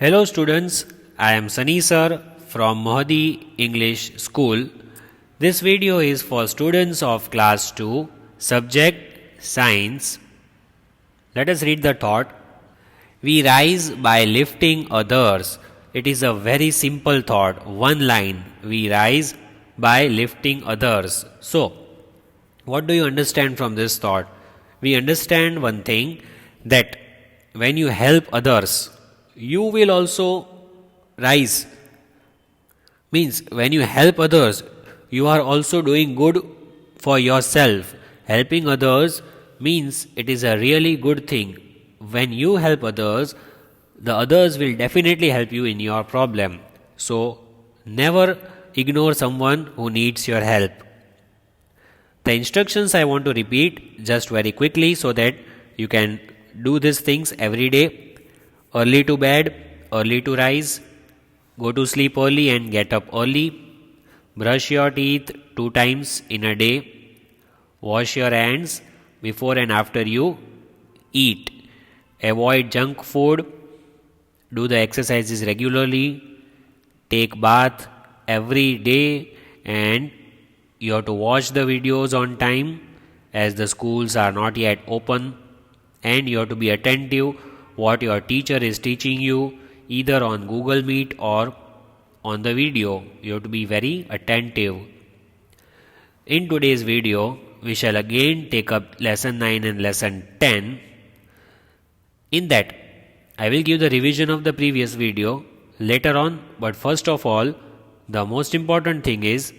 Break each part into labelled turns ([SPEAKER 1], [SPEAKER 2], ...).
[SPEAKER 1] Hello students, I am Sunny sir from Mohadi English School. This video is for students of class 2, subject science. Let us read the thought. We rise by lifting others. It is a very simple thought, one line. We rise by lifting others. So, what do you understand from this thought? We understand one thing, that when you help others, you will also rise. Means when you help others, you are also doing good for yourself. Helping others means it is a really good thing. When you help others, the others will definitely help you in your problem. So never ignore someone who needs your help. The instructions I want to repeat just very quickly so that you can do these things every day. Early to bed, early to rise, go to sleep early and get up early, brush your teeth 2 times in a day, wash your hands before and after you eat, avoid junk food, do the exercises regularly, take bath every day, and you have to watch the videos on time as the schools are not yet open, and you have to be attentive what your teacher is teaching you either on Google Meet or on the video. You have to be very attentive. In today's video, we shall again take up lesson 9 and lesson 10. In that, I will give the revision of the previous video later on, but first of all, the most important thing is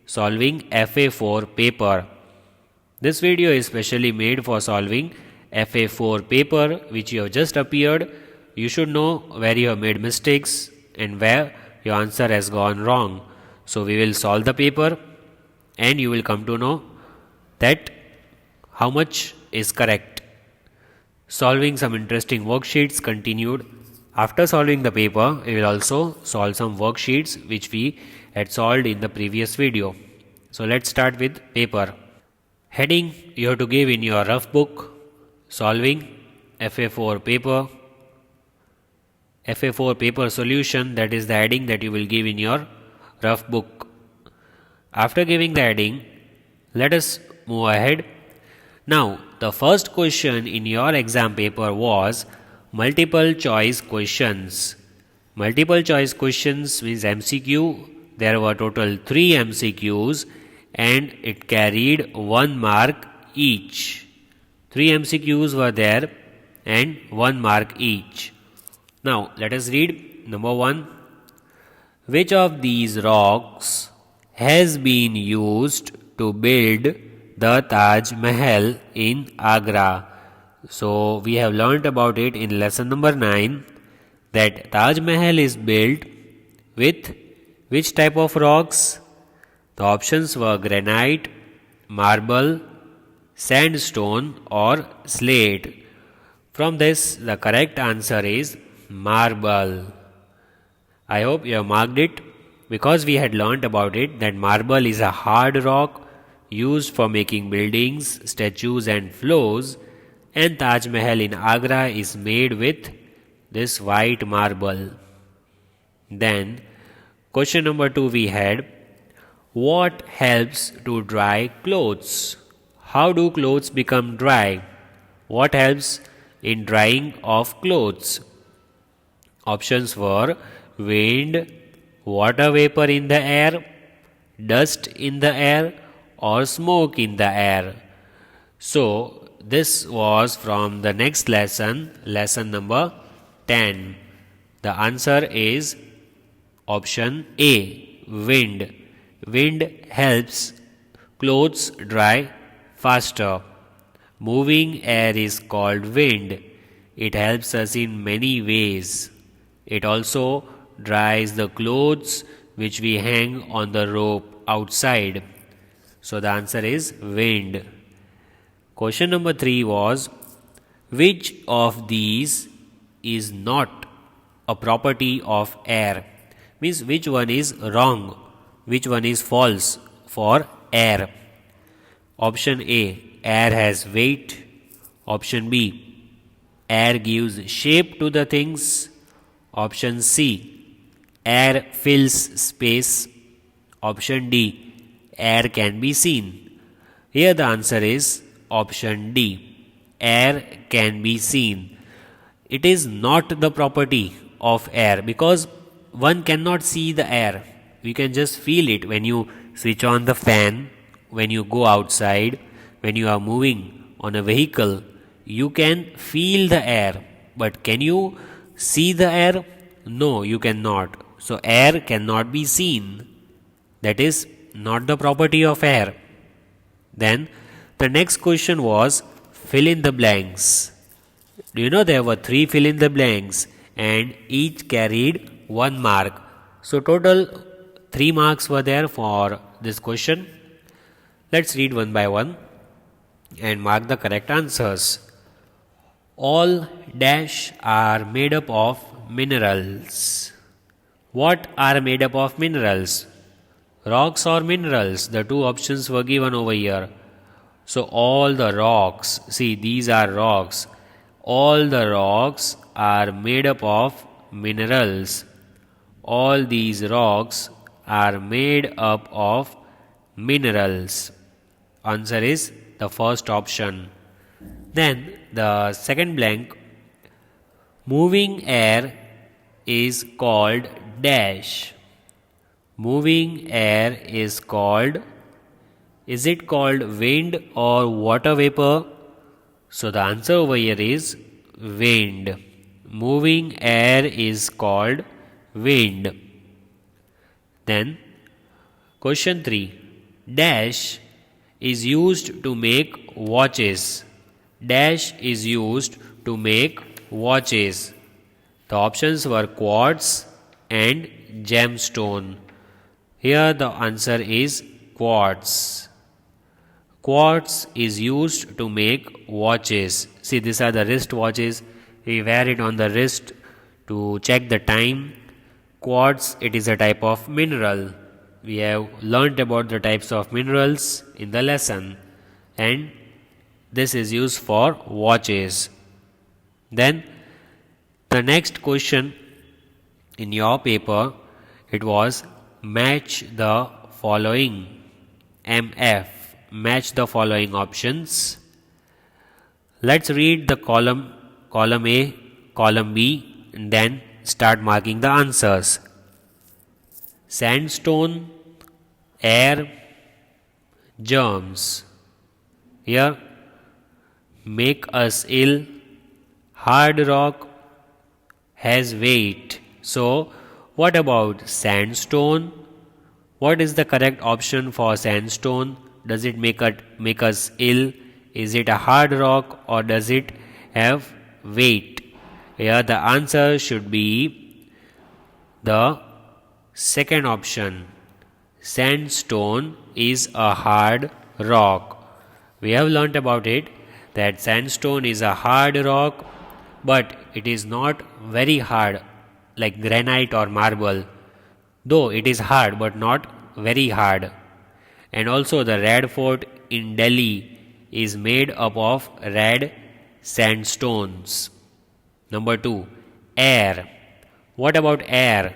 [SPEAKER 1] solving FA4 paper. This video is specially made for solving FA4 paper which you have just appeared. You should know where you have made mistakes and where your answer has gone wrong. So we will solve the paper and you will come to know that how much is correct. Solving some interesting worksheets continued. After solving the paper, we will also solve some worksheets which we had solved in the previous video. So let's start with paper. Heading you have to give in your rough book. Solving FA4 paper. FA4 paper solution, that is the heading that you will give in your rough book. After giving the heading, let us move ahead. Now, the first question in your exam paper was multiple choice questions. Multiple choice questions means MCQ. There were total 3 MCQs and it carried 1 mark each. 3 MCQs were there and 1 mark each. Now let us read. Number 1. Which of these rocks has been used to build the Taj Mahal in Agra? So we have learnt about it in lesson number 9 that Taj Mahal is built with which type of rocks? The options were granite, marble, sandstone or slate. From this, the correct answer is marble. I hope you have marked it because we had learnt about it that marble is a hard rock used for making buildings, statues and floors, and Taj Mahal in Agra is made with this white marble. Then, question number 2 we had, what helps to dry clothes? How do clothes become dry? What helps in drying of clothes? Options were wind, water vapor in the air, dust in the air or smoke in the air. So this was from the next lesson, lesson number 10. The answer is option A, wind. Wind helps clothes dry faster. Moving air is called wind. It helps us in many ways. It also dries the clothes which we hang on the rope outside. So the answer is wind. Question number 3 was, which of these is not a property of air? Means which one is wrong, which one is false for air? Option A, air has weight. Option B, air gives shape to the things. Option C, air fills space. Option D, air can be seen. Here the answer is option D, air can be seen. It is not the property of air because one cannot see the air. You can just feel it when you switch on the fan, when you go outside, when you are moving on a vehicle. You can feel the air, but can you see the air? No, you cannot. So, air cannot be seen. That is not the property of air. Then, the next question was fill in the blanks. Do you know there were 3 fill in the blanks and each carried 1 mark. So, total 3 marks were there for this question. Let's read one by one and mark the correct answers. All dash are made up of minerals. What are made up of minerals? Rocks or minerals? The two options were given over here. So all the rocks, see these are rocks. All the rocks are made up of minerals. All these rocks are made up of minerals. Answer is the first option. Then the second blank, moving air is called dash. Moving air is called, is it called wind or water vapor? So the answer over here is wind. Moving air is called wind. Then question 3, dash is used to make watches. Dash is used to make watches. The options were quartz and gemstone. Here the answer is quartz. Quartz is used to make watches. See, these are the wrist watches. We wear it on the wrist to check the time. Quartz, it is a type of mineral. We have learnt about the types of minerals in the lesson, and this is used for watches. Then the next question in your paper, it was match the following. MF, match the following options. Let's read the column A, column B, and then start marking the answers. Sandstone, air, germs. Here, make us ill, hard rock, has weight. So, what about sandstone? What is the correct option for sandstone? Does it make us ill? Is it a hard rock or does it have weight? Here the answer should be the second option. Sandstone is a hard rock. We have learnt about it that sandstone is a hard rock, but it is not very hard like granite or marble. Though it is hard but not very hard. And also the Red Fort in Delhi is made up of red sandstones. Number 2, air. What about air?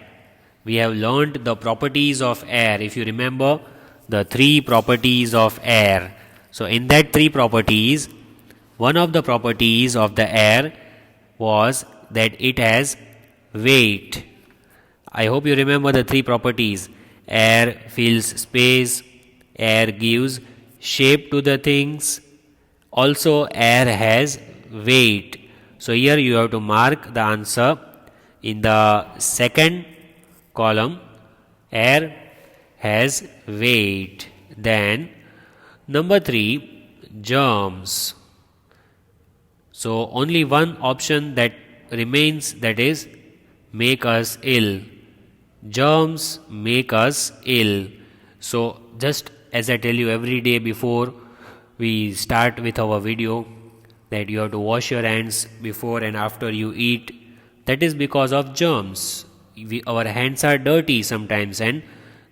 [SPEAKER 1] We have learnt the properties of air. If you remember the 3 properties of air. So in that 3 properties, one of the properties of the air was that it has weight. I hope you remember the 3 properties. Air fills space, air gives shape to the things, also air has weight. So here you have to mark the answer in the second column, air has weight. Then number 3, germs. So only one option that remains, that is make us ill. Germs make us ill. So just as I tell you every day before we start with our video, that you have to wash your hands before and after you eat. That is because of germs. Our hands are dirty sometimes, and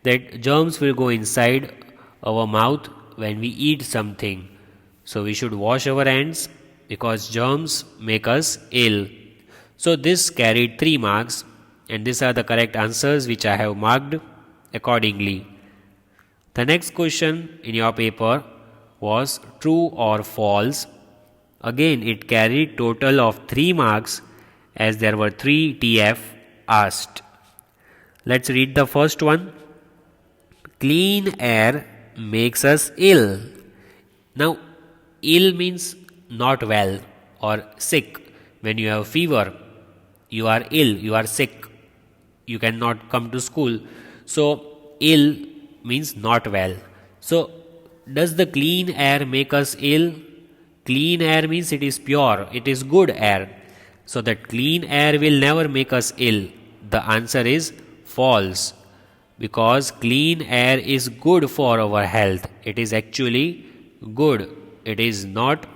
[SPEAKER 1] that germs will go inside our mouth when we eat something. So we should wash our hands because germs make us ill. So this carried 3 marks. and these are the correct answers which I have marked accordingly. The next question in your paper was true or false. Again, it carried total of 3 marks as there were 3 TF asked. Let's read the first one. Clean air makes us ill. Now, ill means not well or sick. When you have fever, you are ill, you are sick, you cannot come to school. So, ill means not well. So, does the clean air make us ill? Clean air means it is pure, it is good air. So, that clean air will never make us ill. The answer is false, because clean air is good for our health. It is actually good. It is not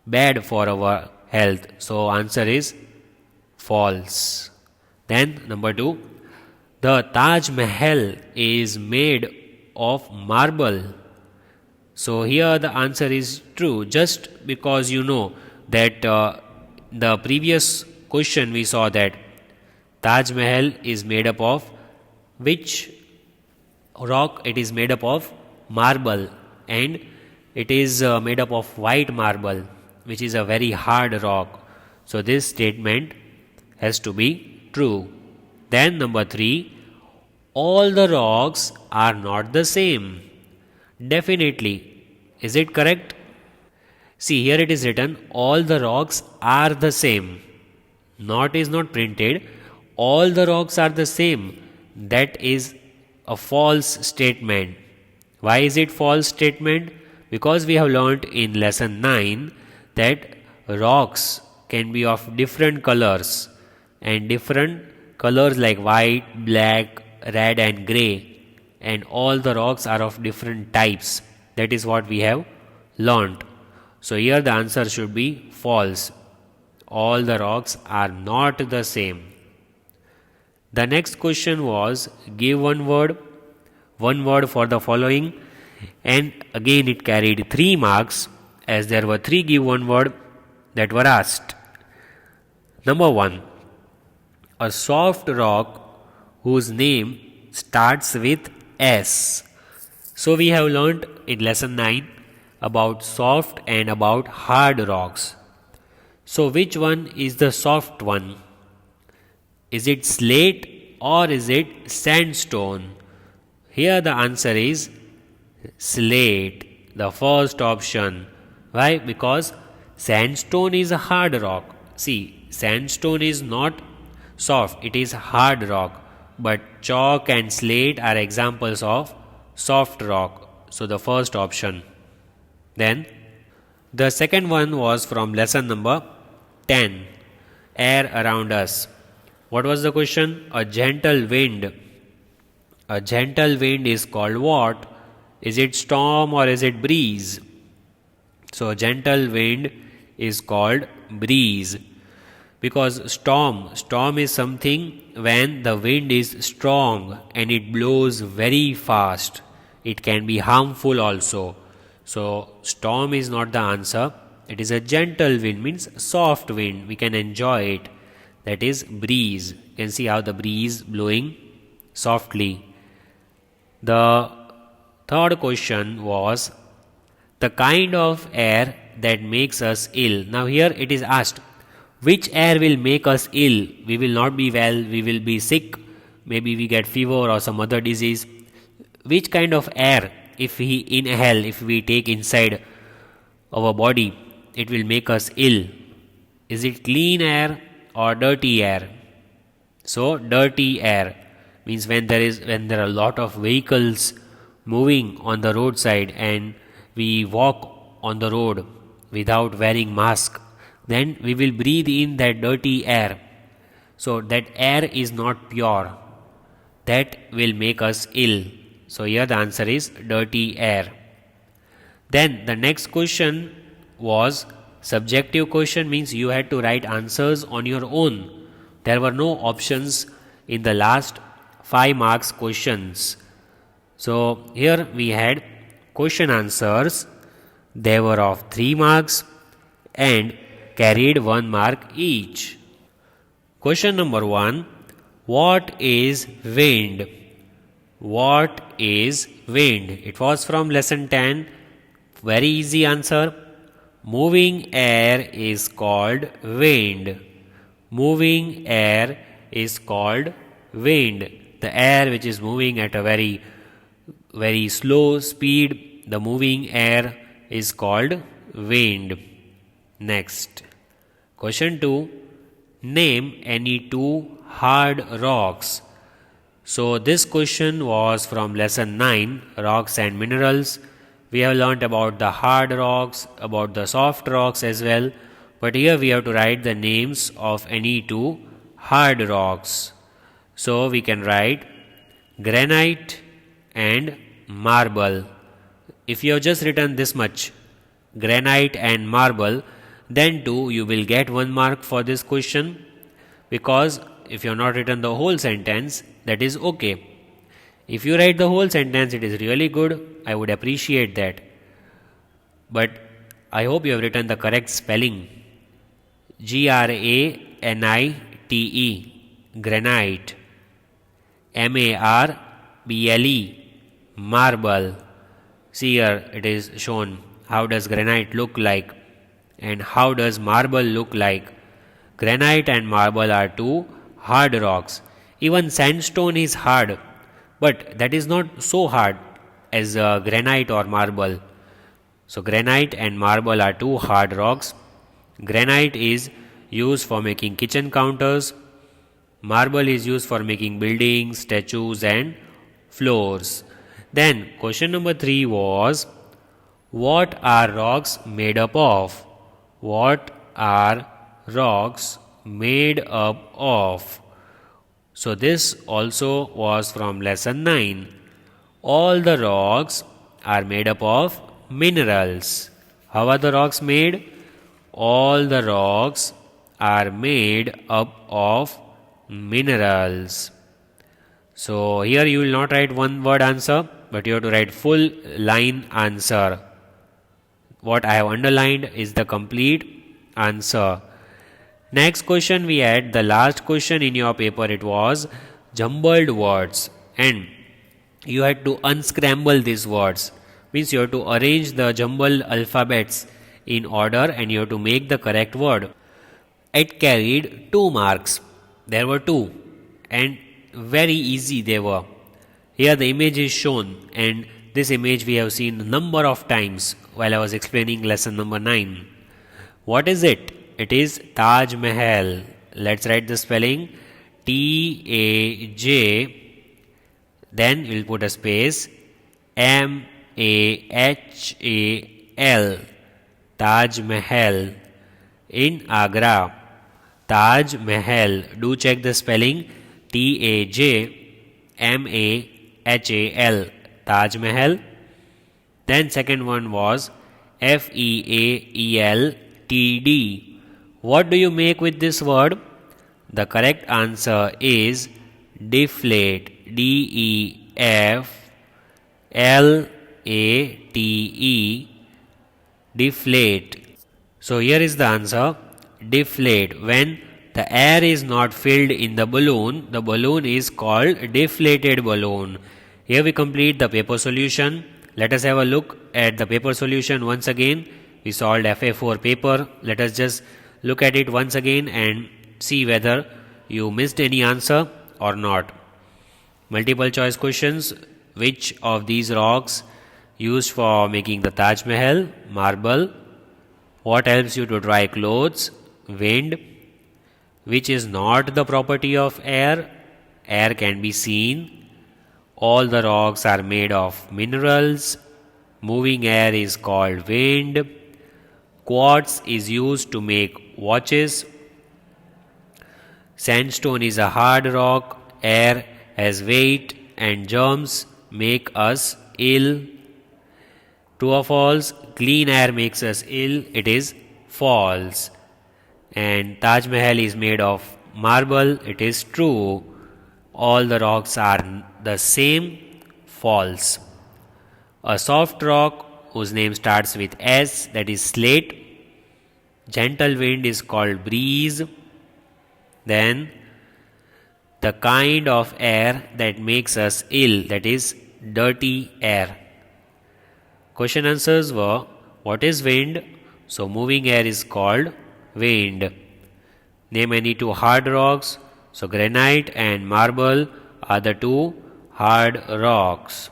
[SPEAKER 1] bad for our health. So, answer is false. Then, number 2. The Taj Mahal is made of marble. So, here the answer is true, just because you know that the previous question we saw that Taj Mahal is made up of which rock? It is made up of marble, and it is made up of white marble, which is a very hard rock. So, this statement has to be true. Then, number 3. All the rocks are not the same. Definitely. Is it correct? See, here it is written, all the rocks are the same. Not is not printed. All the rocks are the same. That is a false statement. Why is it false statement? Because we have learnt in lesson 9 that rocks can be of different colors, and different colors like white, black, red and grey, and all the rocks are of different types. That is what we have learnt. So here the answer should be false. All the rocks are not the same. The next question was give one word for the following, and again it carried 3 marks as there were 3 give one word that were asked. Number 1. A soft rock whose name starts with S. So we have learnt in lesson 9 about soft and about hard rocks. So which one is the soft one? Is it slate or is it sandstone? Here the answer is slate, the first option. Why? Because sandstone is a hard rock. See, sandstone is not soft, it is hard rock. But chalk and slate are examples of soft rock. So the first option. Then the second one was from lesson number 10, air around us. What was the question? A gentle wind. A gentle wind is called what? Is it storm or is it breeze? So gentle wind is called breeze. Because storm is something when the wind is strong and it blows very fast. It can be harmful also. So storm is not the answer. It is a gentle wind, means soft wind. We can enjoy it. That is breeze. You can see how the breeze blowing softly. The third question was the kind of air that makes us ill. Now here it is asked, which air will make us ill? We will not be well, we will be sick, maybe we get fever or some other disease. Which kind of air, if we inhale, if we take inside our body, it will make us ill? Is it clean air or dirty air? So dirty air means when there are a lot of vehicles moving on the roadside and we walk on the road without wearing mask, then we will breathe in that dirty air. So that air is not pure. That will make us ill. So here the answer is dirty air. Then the next question was subjective question, means you had to write answers on your own. There were no options in the last 5 marks questions. So here we had question answers. They were of 3 marks and carried 1 mark each. Question number 1. What is wind? What is wind? It was from lesson 10. Very easy answer. Moving air is called wind. Moving air is called wind. The air which is moving at a very slow speed, the moving air is called wind. Next. Question 2. Name any two hard rocks. So this question was from lesson 9, rocks and minerals. We have learnt about the hard rocks, about the soft rocks as well. But here we have to write the names of any two hard rocks. So we can write granite and marble. If you have just written this much, granite and marble, then too you will get 1 mark for this question, because if you have not written the whole sentence, that is okay. If you write the whole sentence, it is really good. I would appreciate that. But I hope you have written the correct spelling. Granite, granite. Marble, marble. See here it is shown how does granite look like and how does marble look like. Granite and marble are two hard rocks. Even sandstone is hard, but that is not so hard as granite or marble. So granite and marble are two hard rocks. Granite is used for making kitchen counters. Marble is used for making buildings, statues and floors. Then question number 3 was, what are rocks made up of? What are rocks made up of? So this also was from lesson 9. All the rocks are made up of minerals. How are the rocks made? All the rocks are made up of minerals. So here you will not write one word answer, but you have to write full line answer. What I have underlined is the complete answer. Next question we had, the last question in your paper, it was jumbled words, and you had to unscramble these words. Means you have to arrange the jumbled alphabets in order and you have to make the correct word. It carried 2 marks. There were 2 and very easy they were. Here the image is shown, and this image we have seen a number of times while I was explaining lesson number 9. What is it? It is Taj Mahal. Let's write the spelling. T-A-J, then we'll put a space, M-A-H-A-L, Taj Mahal, in Agra. Taj Mahal. Do check the spelling. T-A-J-M-A-H-A-L, Taj Mahal. Then second one was F-E-A-E-L-T-D. What do you make with this word? The correct answer is deflate. D-E-F-L-A-T-E. Deflate. So here is the answer. Deflate. When the air is not filled in the balloon is called deflated balloon. Here we complete the paper solution. Let us have a look at the paper solution once again. We solved FA4 paper. Let us just look at it once again and see whether you missed any answer or not. Multiple choice questions. Which of these rocks used for making the Taj Mahal? Marble. What helps you to dry clothes? Wind. Which is not the property of air? Air can be seen. All the rocks are made of minerals. Moving air is called wind. Quartz is used to make watches. Sandstone is a hard rock. Air has weight and germs make us ill. True or false? Clean air makes us ill. It is false. And Taj Mahal is made of marble. It is true. All the rocks are the same. False. A soft rock whose name starts with S, that is slate. Gentle wind is called breeze. Then the kind of air that makes us ill, that is dirty air. Question answers were, what is wind? So moving air is called wind. Name any two hard rocks. So granite and marble are the two hard rocks.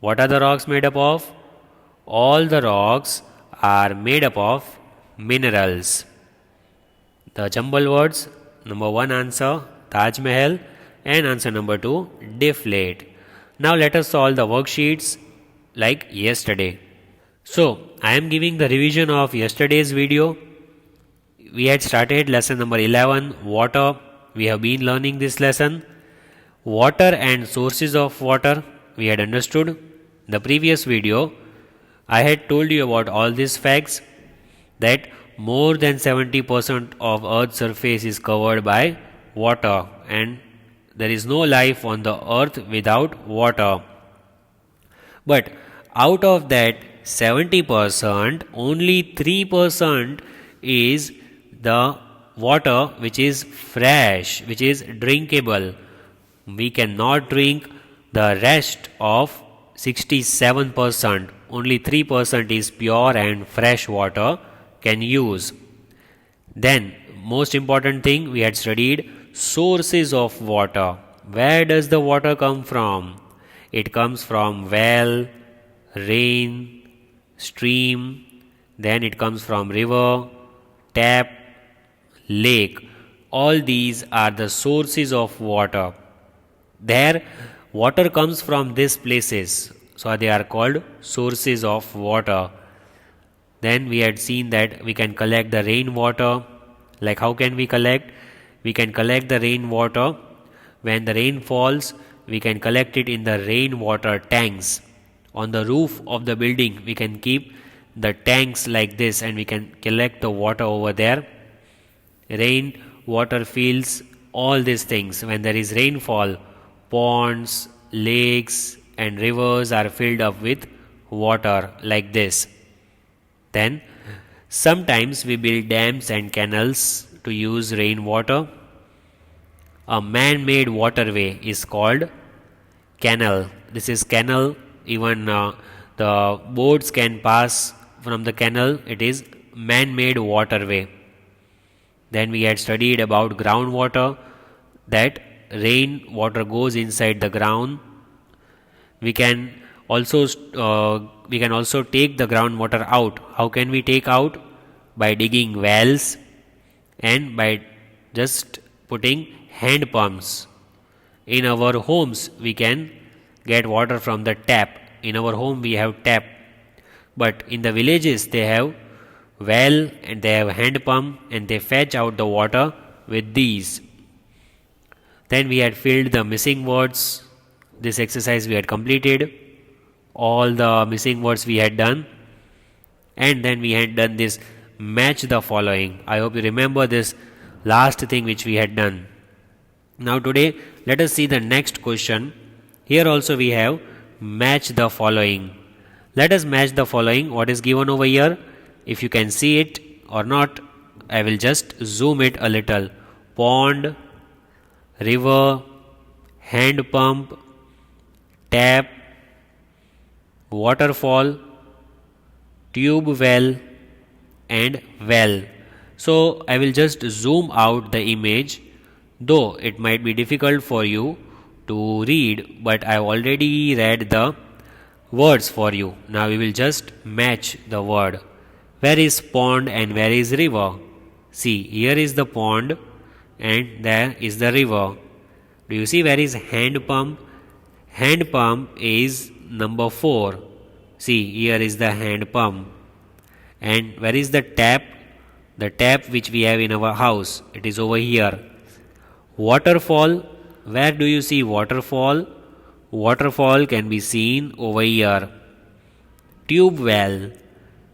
[SPEAKER 1] What are the rocks made up of? All the rocks are made up of minerals. The jumble words, number 1 answer Taj Mahal and answer number 2 deflate. Now let us solve the worksheets like yesterday. So I am giving the revision of yesterday's video. We had started lesson number 11, water. We have been learning this lesson. Water and sources of water we had understood. In the previous video, I had told you about all these facts, that more than 70% of Earth's surface is covered by water and there is no life on the earth without water. But out of that 70%, only 3% is the water which is fresh, which is drinkable. We cannot drink the rest of 67%. Only 3% is pure and fresh water can use. Then, most important thing, we had studied sources of water. Where does the water come from? It comes from well, rain, stream, then it comes from river, tap, lake. All these are the sources of water. There, water comes from these places, so they are called sources of water. Then we had seen that we can collect the rainwater. Like how can we collect? We can collect the rainwater. When the rain falls, we can collect it in the rainwater tanks. On the roof of the building, we can keep the tanks like this and we can collect the water over there. Rain, water fields, all these things. When there is rainfall, ponds, lakes and rivers are filled up with water like this. Then sometimes we build dams and canals to use rainwater. A man-made waterway is called canal. This is canal. Even the boats can pass from the canal. It is man-made waterway. Then we had studied about groundwater, that rain water goes inside the ground. We can also take the groundwater out. How can we take out? By digging wells and by just putting hand pumps. In our homes, we can get water from the tap. In our home, we have tap. But in the villages, they have well and they have hand pump and they fetch out the water with these. Then we had filled the missing words. This exercise we had completed. All the missing words we had done. And then we had done this match the following. I hope you remember this last thing which we had done. Now today, let us see the next question. Here also we have match the following. Let us match the following. What is given over here? If you can see it or not, I will just zoom it a little. Pond, river, hand pump, tap, waterfall, tube well and well. So I will just zoom out the image, though it might be difficult for you to read, but I have already read the words for you. Now we will just match the word. Where is pond and where is river? See, here is the pond and there is the river. Do you see where is hand pump? Hand pump is number 4. See, here is the hand pump. And where is the tap? The tap which we have in our house. It is over here. Waterfall. Where do you see waterfall? Waterfall can be seen over here. Tube well.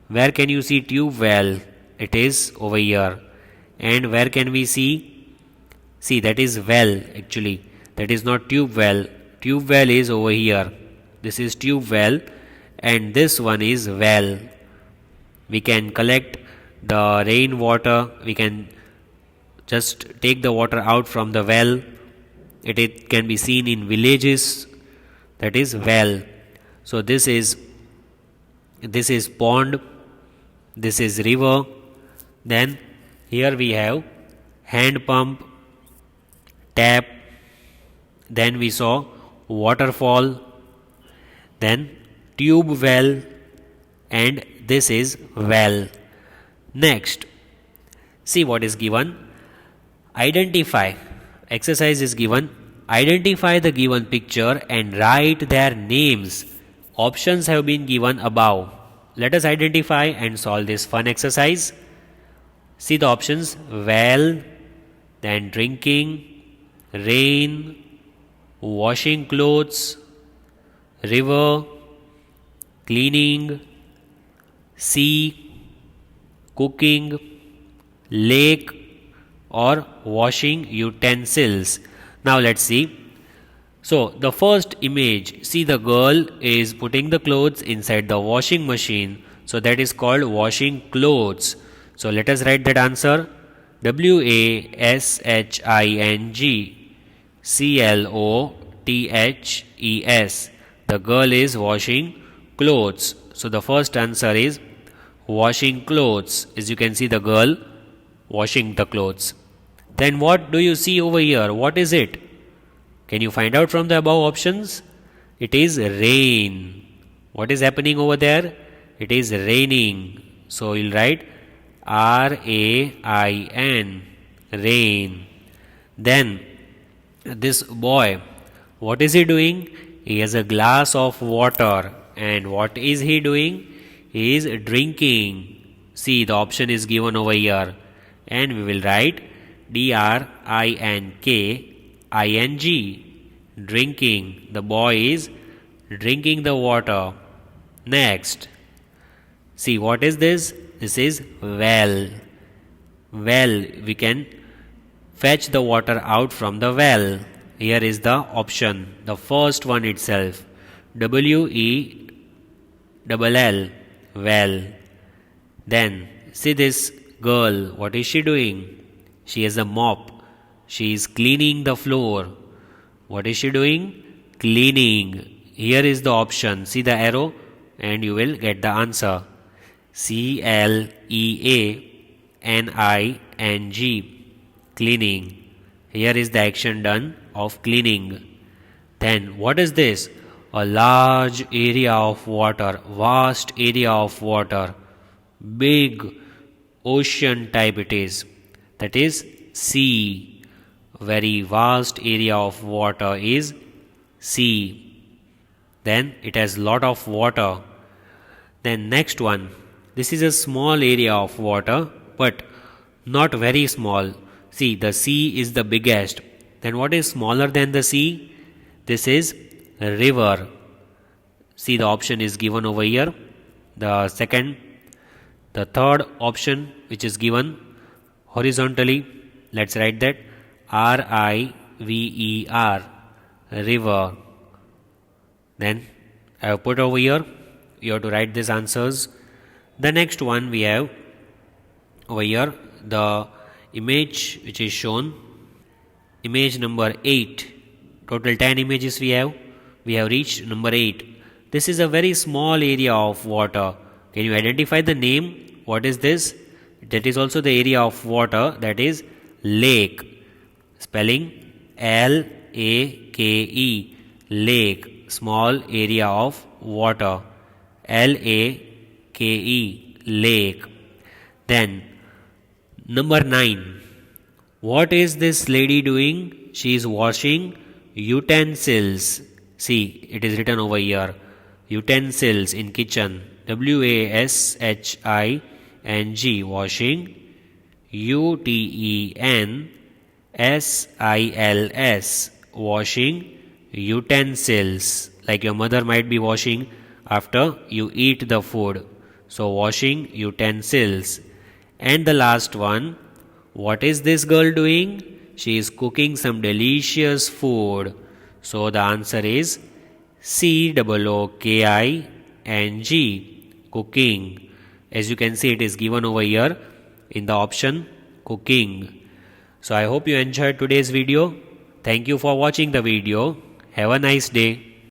[SPEAKER 1] Where can you see tube well? It is over here. And where can we see? See, that is well actually. That is not tube well. Tube well is over here. This is tube well and this one is well. We can collect the rain water. We can just take the water out from the well It can be seen in villages, that is well. So this is pond, this is river. Then here we have hand pump, tap, then we saw waterfall, then tube well, and this is well. Next, see what is given. Identify. Exercise is given. Identify the given picture and write their names. Options have been given above. Let us identify and solve this fun exercise. See the options: well, then drinking, rain, washing clothes, river, cleaning, sea, cooking, lake, or washing utensils. Now let's see. So the first image, see the girl is putting the clothes inside the washing machine. So that is called washing clothes. So let us write that answer. WASHING clothes. The girl is washing clothes. So the first answer is washing clothes. As you can see, the girl washing the clothes. Then what do you see over here? What is it? Can you find out from the above options? It is rain. What is happening over there? It is raining. So you'll write RAIN, rain. Then this boy, what is he doing? He has a glass of water. And what is he doing? He is drinking. See, the option is given over here. And we will write DRINKING, drinking. The boy is drinking the water. Next, see what is this? This is well. Well, we can fetch the water out from the well. Here is the option, the first one itself, WELL, well. Then see this girl, what is she doing? She has a mop. She is cleaning the floor. What is she doing? Cleaning. Here is the option. See the arrow and you will get the answer. CLEANING, cleaning. Here is the action done of cleaning. Then what is this? A large area of water, vast area of water, big ocean type it is. That is sea. Very vast area of water is sea. Then it has lot of water. Then next one, this is a small area of water, but not very small. See, the sea is the biggest. Then what is smaller than the sea? This is a river. See, the option is given over here. The third option which is given horizontally, let's write that RIVER, river. Then I have put over here, you have to write these answers. The next one we have over here, the image which is shown, image number 8. Total 10 images we have. We have reached number 8. This is a very small area of water. Can you identify the name? What is this? That is also the area of water, that is lake. Spelling LAKE, lake, small area of water. LAKE, lake. Then number 9. What is this lady doing? She is washing utensils. See, it is written over here. Utensils in kitchen. WASHING, washing. UTENSILS, washing utensils. Like your mother might be washing after you eat the food. So washing utensils. And the last one, what is this girl doing? She is cooking some delicious food. So the answer is COOKING, cooking. As you can see, it is given over here in the option cooking. So I hope you enjoyed today's video. Thank you for watching the video. Have a nice day.